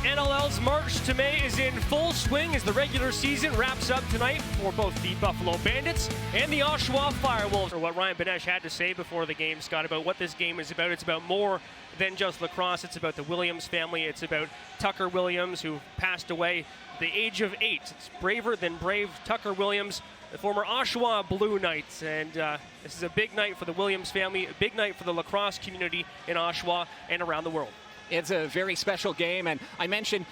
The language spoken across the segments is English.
NLL's March to May is in full swing as the regular season wraps up tonight for both the Buffalo Bandits and the Oshawa FireWolves. Or what Ryan Benesch had to say before the game, Scott, about what this game is about. It's about more than just lacrosse. It's about the Williams family. It's about Tucker Williams, who passed away at the age of 8. It's braver than brave Tucker Williams, the former Oshawa Blue Knights. And this is a big night for the Williams family, a big night for the lacrosse community in Oshawa and around the world. It's a very special game, and I mentioned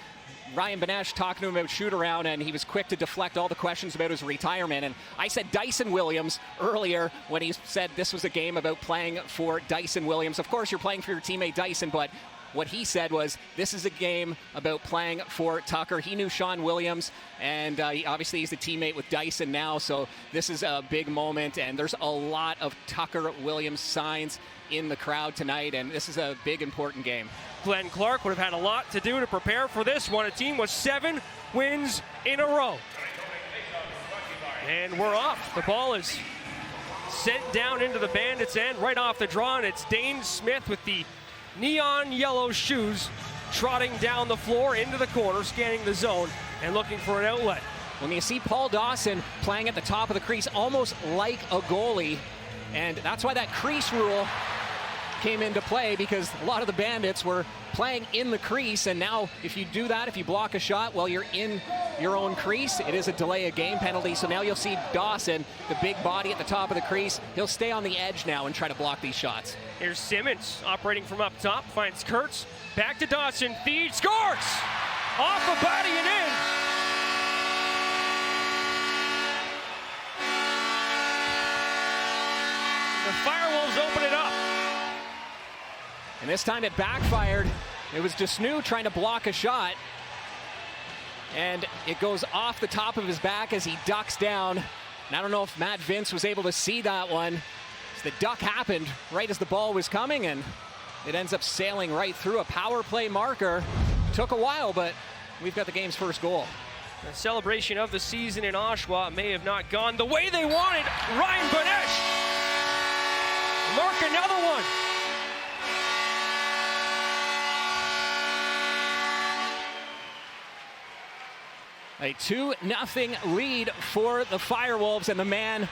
Ryan Benesch talking to him about shoot-around, and he was quick to deflect all the questions about his retirement. And I said Dyson Williams earlier when he said this was a game about playing for Dyson Williams. Of course, you're playing for your teammate Dyson, but what he said was this is a game about playing for Tucker. He knew Sean Williams, and obviously he's a teammate with Dyson now, so this is a big moment, and there's a lot of Tucker Williams signs in the crowd tonight, and this is a big, important game. Glenn Clark would have had a lot to do to prepare for this one. A team with 7 wins in a row. And we're off. The ball is sent down into the Bandits' end, right off the draw, and it's Dane Smith with the neon yellow shoes trotting down the floor into the corner, scanning the zone and looking for an outlet. When you see Paul Dawson playing at the top of the crease, almost like a goalie, and that's why that crease rule came into play, because a lot of the Bandits were playing in the crease, and now if you do that, if you block a shot while you're in your own crease, it is a delay of game penalty. So now you'll see Dawson, the big body at the top of the crease, he'll stay on the edge now and try to block these shots. Here's Simmons operating from up top, finds Kurtz, back to Dawson, feed, scores! Off a body and in! The FireWolves open it up. And this time it backfired. It was Desnew trying to block a shot. And it goes off the top of his back as he ducks down. And I don't know if Matt Vince was able to see that one. The duck happened right as the ball was coming, and it ends up sailing right through a power play marker. Took a while, but we've got the game's first goal. The celebration of the season in Oshawa may have not gone the way they wanted. Ryan Benesch mark another one. A 2-0 lead for the FireWolves, and the man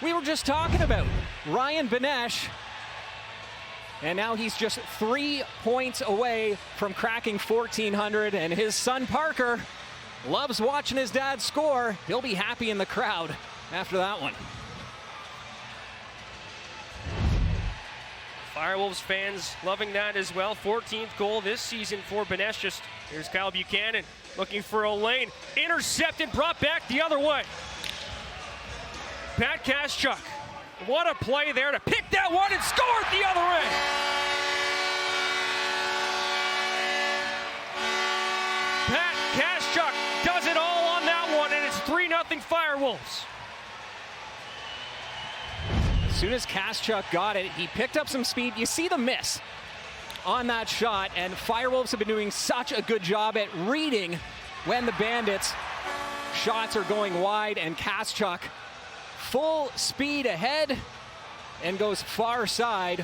we were just talking about, Ryan Benesch. And now he's just 3 points away from cracking 1,400, and his son Parker loves watching his dad score. He'll be happy in the crowd after that one. FireWolves fans loving that as well. 14th goal this season for Benesch. Here's Kyle Buchanan looking for a lane. Intercepted, brought back the other way. Pat Kaschuk, what a play there to pick that one and score it the other end. Pat Kaschuk does it all on that one, and it's 3-0 FireWolves. As soon as Kaschuk got it, he picked up some speed. You see the miss on that shot, and FireWolves have been doing such a good job at reading when the Bandits' shots are going wide, and Kaschuk full speed ahead and goes far side.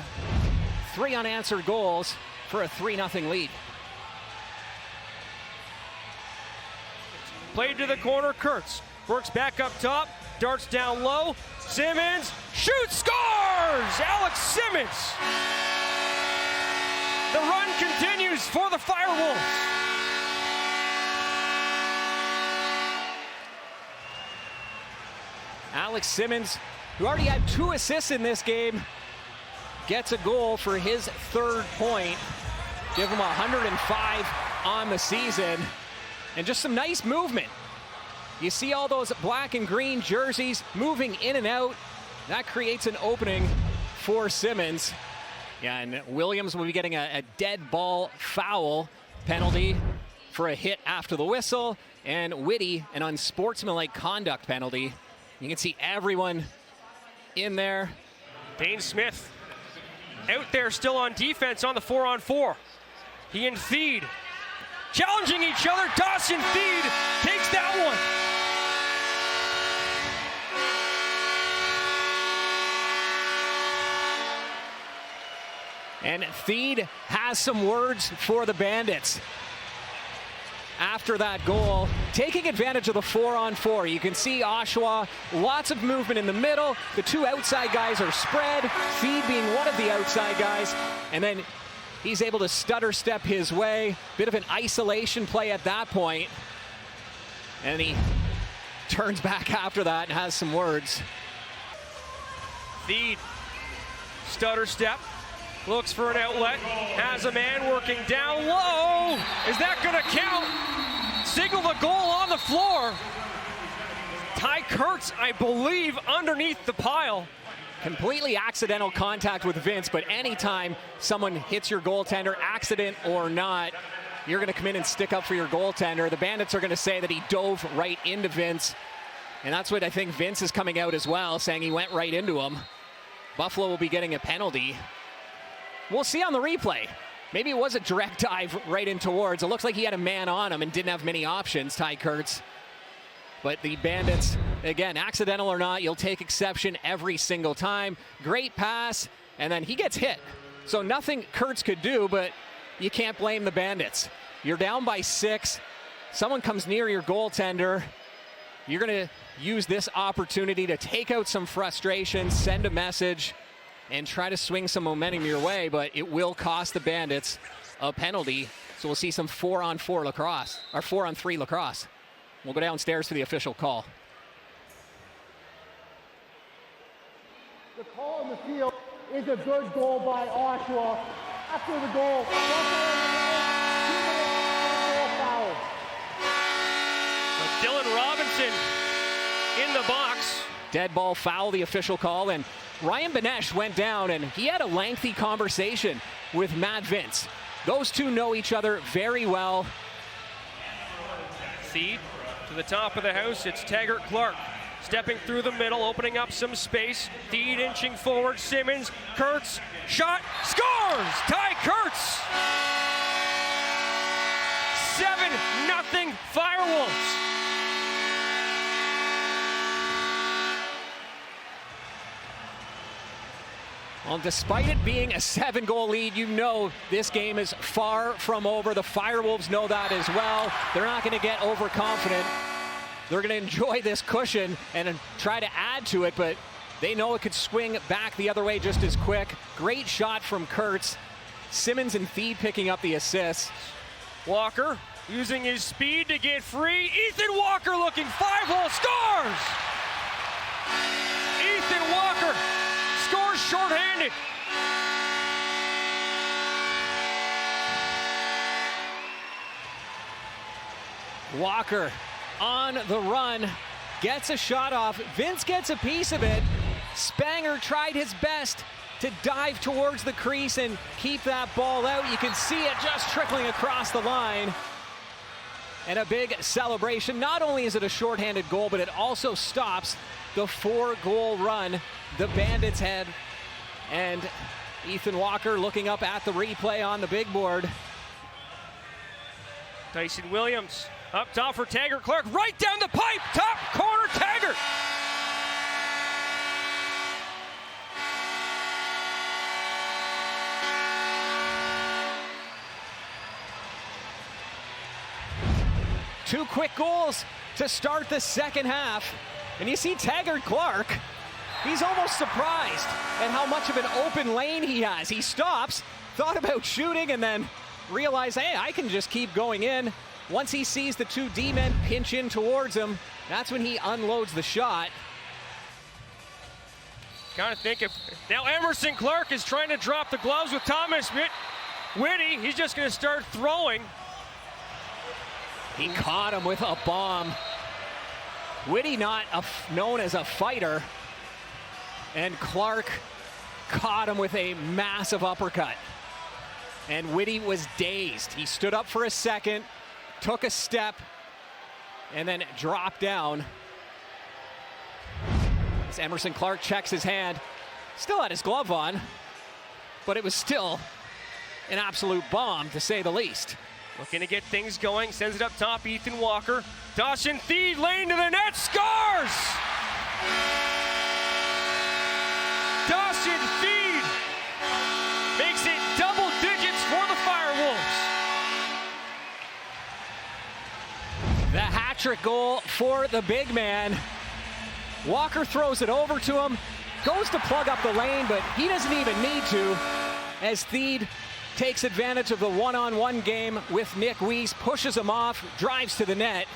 3 unanswered goals for a 3-0 lead. Played to the corner, Kurtz works back up top, darts down low, Simmons shoots, scores! Alex Simmons! The run continues for the FireWolves. Alex Simmons, who already had 2 assists in this game, gets a goal for his 3rd point. Give him 105 on the season. And just some nice movement. You see all those black and green jerseys moving in and out. That creates an opening for Simmons. Yeah, and Williams will be getting a dead ball foul penalty for a hit after the whistle, and Whitty an unsportsmanlike conduct penalty. You can see everyone in there. Dane Smith out there still on defense on the 4-on-4. He and Feed challenging each other. Dawson Feed takes that one. And Feed has some words for the Bandits. after that goal, taking advantage of the 4-on-4. You can see Oshawa, lots of movement in the middle. The two outside guys are spread, Feed being one of the outside guys, and then he's able to stutter step his way. Bit of an isolation play at that point. And he turns back after that and has some words. Feed, stutter step, looks for an outlet, has a man working down low. Is that gonna count? Signal the goal on the floor. Ty Kurtz, I believe, underneath the pile. Completely accidental contact with Vince, but anytime someone hits your goaltender, accident or not, you're going to come in and stick up for your goaltender. The Bandits are going to say that he dove right into Vince, and that's what I think Vince is coming out as well, saying he went right into him. Buffalo will be getting a penalty. We'll see on the replay. Maybe it was a direct dive right in towards. It looks like he had a man on him and didn't have many options, Ty Kurtz. But the Bandits, again, accidental or not, you'll take exception every single time. Great pass, and then he gets hit. So nothing Kurtz could do, but you can't blame the Bandits. You're down by 6. Someone comes near your goaltender. You're going to use this opportunity to take out some frustration, send a message, and try to swing some momentum your way, but it will cost the Bandits a penalty. So we'll see some 4-on-4 lacrosse, or 4-on-3 lacrosse. We'll go downstairs for the official call. The call in the field is a good goal by Oshawa. After the goal, foul. Dylan Robinson in the box. Dead ball foul, the official call, and Ryan Benesh went down and he had a lengthy conversation with Matt Vince. Those two know each other very well. Feed to the top of the house. It's Taggart Clark stepping through the middle, opening up some space. Feed inching forward. Simmons, Kurtz, shot, scores! Ty Kurtz! 7-0 FireWolves. Well, despite it being a 7-goal lead, you know this game is far from over. The FireWolves know that as well. They're not going to get overconfident. They're going to enjoy this cushion and try to add to it, but they know it could swing back the other way just as quick. Great shot from Kurtz. Simmons and Feed picking up the assists. Walker using his speed to get free. Ethan Walker looking 5-hole, scores! Ethan Walker scores shorthanded. Walker on the run, gets a shot off. Vince gets a piece of it. Spanger tried his best to dive towards the crease and keep that ball out. You can see it just trickling across the line. And a big celebration. Not only is it a shorthanded goal, but it also stops the 4-goal run the Bandits had. And Ethan Walker looking up at the replay on the big board. Tyson Williams up top for Taggart Clark, right down the pipe, top corner, Taggart. Two quick goals to start the second half. And you see Taggart Clark, he's almost surprised at how much of an open lane he has. He stops, thought about shooting, and then realized, hey, I can just keep going in. Once he sees the two D-men pinch in towards him, that's when he unloads the shot. Kind of think if now Emerson Clark is trying to drop the gloves with Thomas Whitty. He's just going to start throwing. He caught him with a bomb. Whitty not known as a fighter, and Clark caught him with a massive uppercut. And Whitty was dazed. He stood up for a second, took a step, and then dropped down. As Emerson Clark checks his hand, still had his glove on, but it was still an absolute bomb, to say the least. Looking to get things going, sends it up top, Ethan Walker. Dawson Feed, lane to the net, scores! Dawson Feed makes it double digits for the FireWolves. electric goal for the big man. Walker throws it over to him, goes to plug up the lane, but he doesn't even need to, as Theed takes advantage of the one-on-one game with Nick Weiss, pushes him off, drives to the net.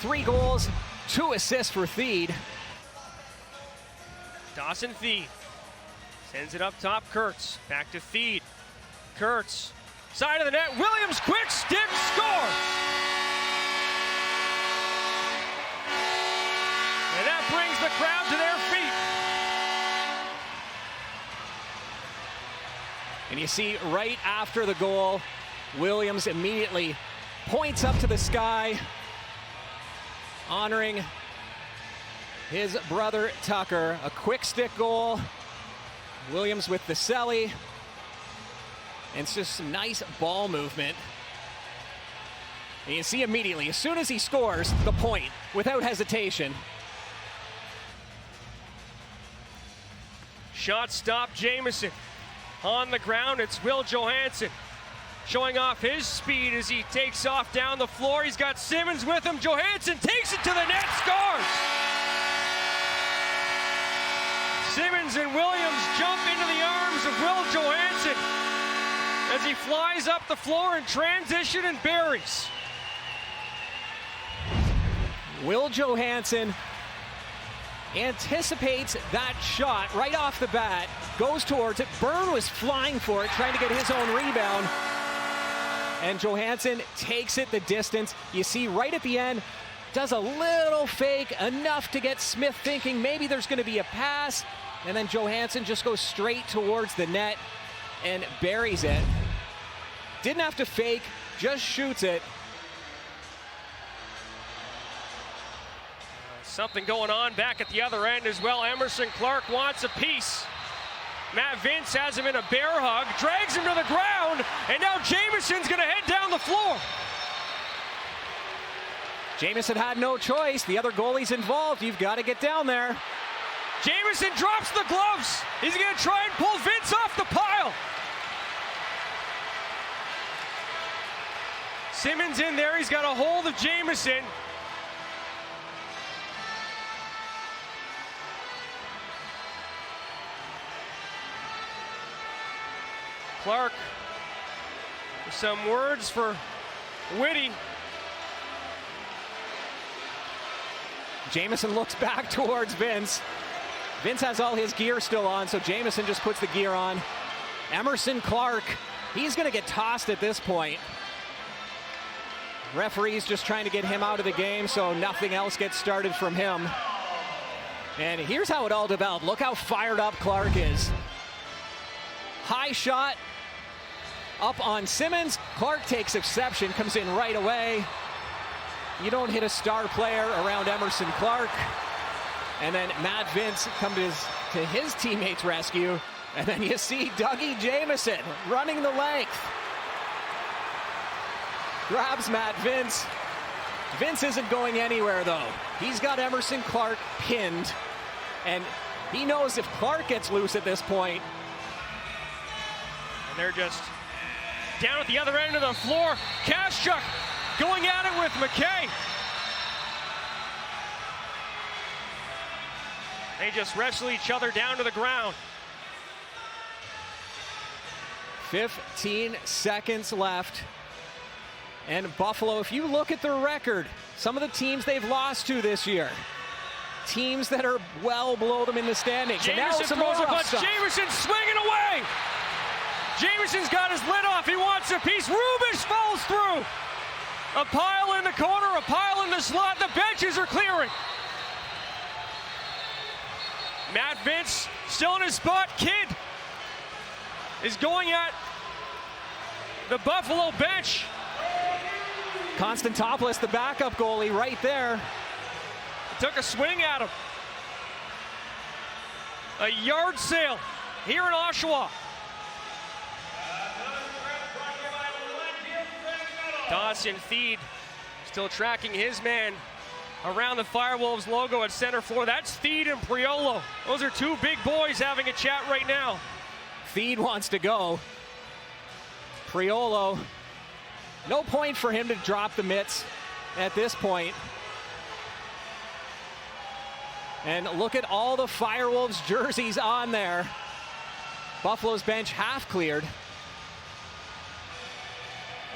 3 goals, 2 assists for Theed. Dawson Theed sends it up top, Kurtz, back to Theed. Kurtz, side of the net, Williams, quick stick, score! And that brings the crowd to their feet. And you see right after the goal, Williams immediately points up to the sky, honoring his brother Tucker. A quick stick goal. Williams with the celly. And it's just some nice ball movement. And you see immediately, as soon as he scores, the point, without hesitation. Shot stop, Jamieson. On the ground, it's Will Johansson showing off his speed as he takes off down the floor. He's got Simmons with him. Johansson takes it to the net, scores! Simmons and Williams jump into the arms of Will Johansson as he flies up the floor in transition and buries. Will Johansson anticipates that shot right off the bat, goes towards it. Byrne was flying for it, trying to get his own rebound. And Johansson takes it the distance. You see right at the end, does a little fake, enough to get Smith thinking maybe there's going to be a pass. And then Johansson just goes straight towards the net and buries it. Didn't have to fake, just shoots it. Something going on back at the other end as well. Emerson Clark wants a piece. Matt Vince has him in a bear hug, drags him to the ground, and now Jamieson's going to head down the floor. Jamieson had no choice. The other goalie's involved. You've got to get down there. Jamieson drops the gloves. He's going to try and pull Vince off the pile. Simmons in there. He's got a hold of Jamieson. Clark with some words for Whitty. Jamieson looks back towards Vince. Vince has all his gear still on, so Jamieson just puts the gear on. Emerson Clark, he's going to get tossed at this point. Referee's just trying to get him out of the game, so nothing else gets started from him. And here's how it all developed. Look how fired up Clark is. High shot up on Simmons. Clark takes exception, comes in right away. You don't hit a star player around Emerson Clark. And then Matt Vince comes to his teammates' rescue. And then you see Dougie Jamieson running the length. Grabs Matt Vince. Vince isn't going anywhere, though. He's got Emerson Clark pinned. And he knows if Clark gets loose at this point. And they're just down at the other end of the floor. Kashchuk going at it with McKay. They just wrestle each other down to the ground. 15 seconds left. And Buffalo, if you look at their record, some of the teams they've lost to this year, teams that are well below them in the standings. Jamieson throws a punch. Jamieson swinging away. Jamieson's got his lid off. He wants a piece. Rubish falls through. A pile in the corner, a pile in the slot. The benches are clearing. Matt Vince still in his spot. Kidd is going at the Buffalo bench. Konstantopoulos, the backup goalie, right there. Took a swing at him. A yard sale here in Oshawa. Dawson Theed still tracking his man around the FireWolves logo at center floor. That's Theed and Priolo. Those are two big boys having a chat right now. Theed wants to go. Priolo, no point for him to drop the mitts. at this point. And look at all the FireWolves jerseys on there. Buffalo's bench half cleared.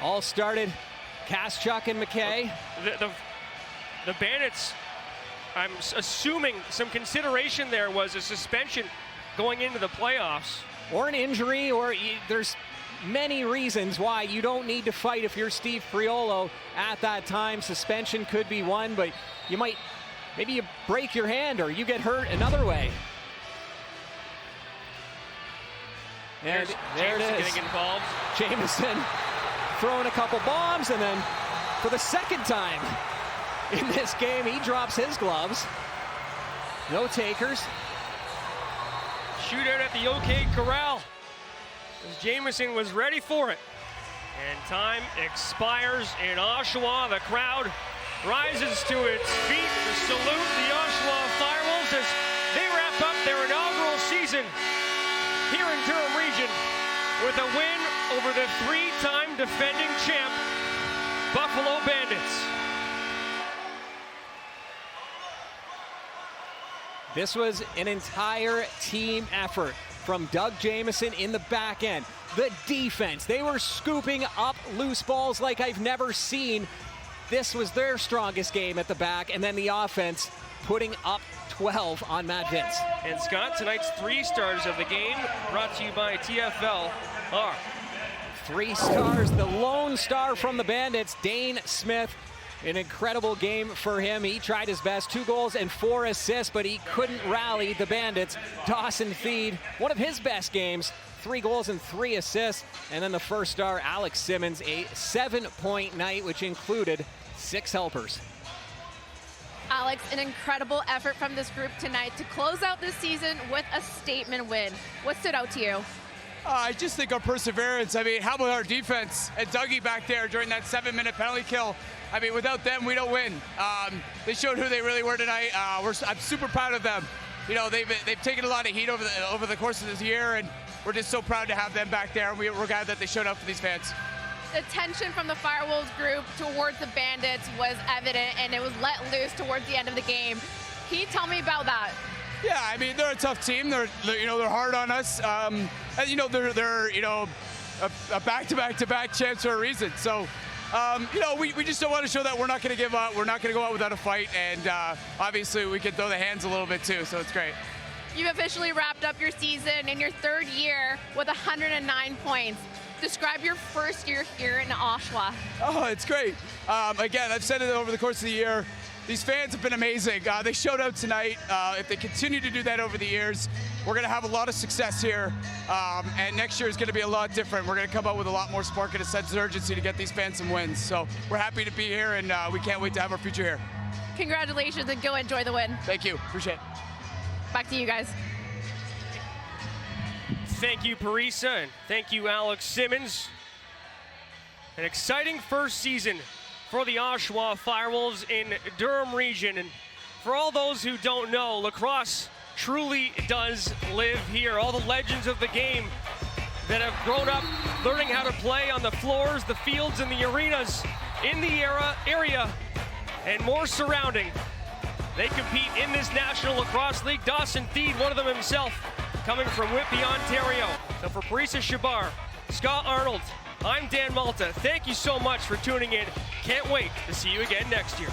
All started Kaschuk and McKay. The Bandits, I'm assuming some consideration there was a suspension going into the playoffs. Or an injury, or there's many reasons why you don't need to fight if you're Steve Priolo at that time. Suspension could be one, but you might, maybe you break your hand or you get hurt another way. And there it is. Getting involved. Jameson throwing a couple bombs, and then for the second time in this game, he drops his gloves. No takers. Shootout at the OK Corral, as Jameson was ready for it. And time expires in Oshawa. The crowd rises to its feet to salute the Oshawa FireWolves as they wrap up their inaugural season here in Durham Region with a win over the three-time defending champ, Buffalo Bandits. This was an entire team effort from Doug Jameson in the back end. The defense, they were scooping up loose balls like I've never seen. This was their strongest game at the back, and then the offense putting up 12 on Matt Vince. And Scott, tonight's 3 stars of the game brought to you by TFL are 3 stars, the lone star from the Bandits, Dane Smith. An incredible game for him. He tried his best, 2 goals and 4 assists, but he couldn't rally the Bandits. Dawson Feed, one of his best games, 3 goals and 3 assists. And then the first star, Alex Simmons, a 7-point night, which included 6 helpers. Alex, an incredible effort from this group tonight to close out this season with a statement win. What stood out to you? I just think our perseverance. I mean, how about our defense and Dougie back there during that 7-minute penalty kill? I mean, without them, we don't win. They showed who they really were tonight. I'm super proud of them. You know, they've taken a lot of heat over the course of this year, and we're just so proud to have them back there. And we're glad that they showed up for these fans. The tension from the FireWolves group towards the Bandits was evident, and it was let loose towards the end of the game. Can you tell me about that? Yeah, I mean, they're a tough team. They're hard on us. And you know, they're a back-to-back-to-back champs for a reason. So, you know, we just don't want to show that we're not going to give up. We're not going to go out without a fight. And obviously, we can throw the hands a little bit too. So it's great. You've officially wrapped up your season in your 3rd year with 109 points. Describe your first year here in Oshawa. Oh, it's great. Again, I've said it over the course of the year. These fans have been amazing. They showed out tonight. If they continue to do that over the years, we're going to have a lot of success here. And next year is going to be a lot different. We're going to come out with a lot more spark and a sense of urgency to get these fans some wins. So we're happy to be here, and we can't wait to have our future here. Congratulations, and go enjoy the win. Thank you. Appreciate it. Back to you guys. Thank you, Parisa, and thank you, Alex Simmons. An exciting first season for the Oshawa FireWolves in Durham Region. And for all those who don't know, lacrosse truly does live here. All the legends of the game that have grown up learning how to play on the floors, the fields, and the arenas in the area and more surrounding. They compete in this National Lacrosse League. Dawson Feed, one of them himself, coming from Whitby, Ontario. So for Parisa Shabar, Scott Arnold, I'm Dan Malta. Thank you so much for tuning in. Can't wait to see you again next year.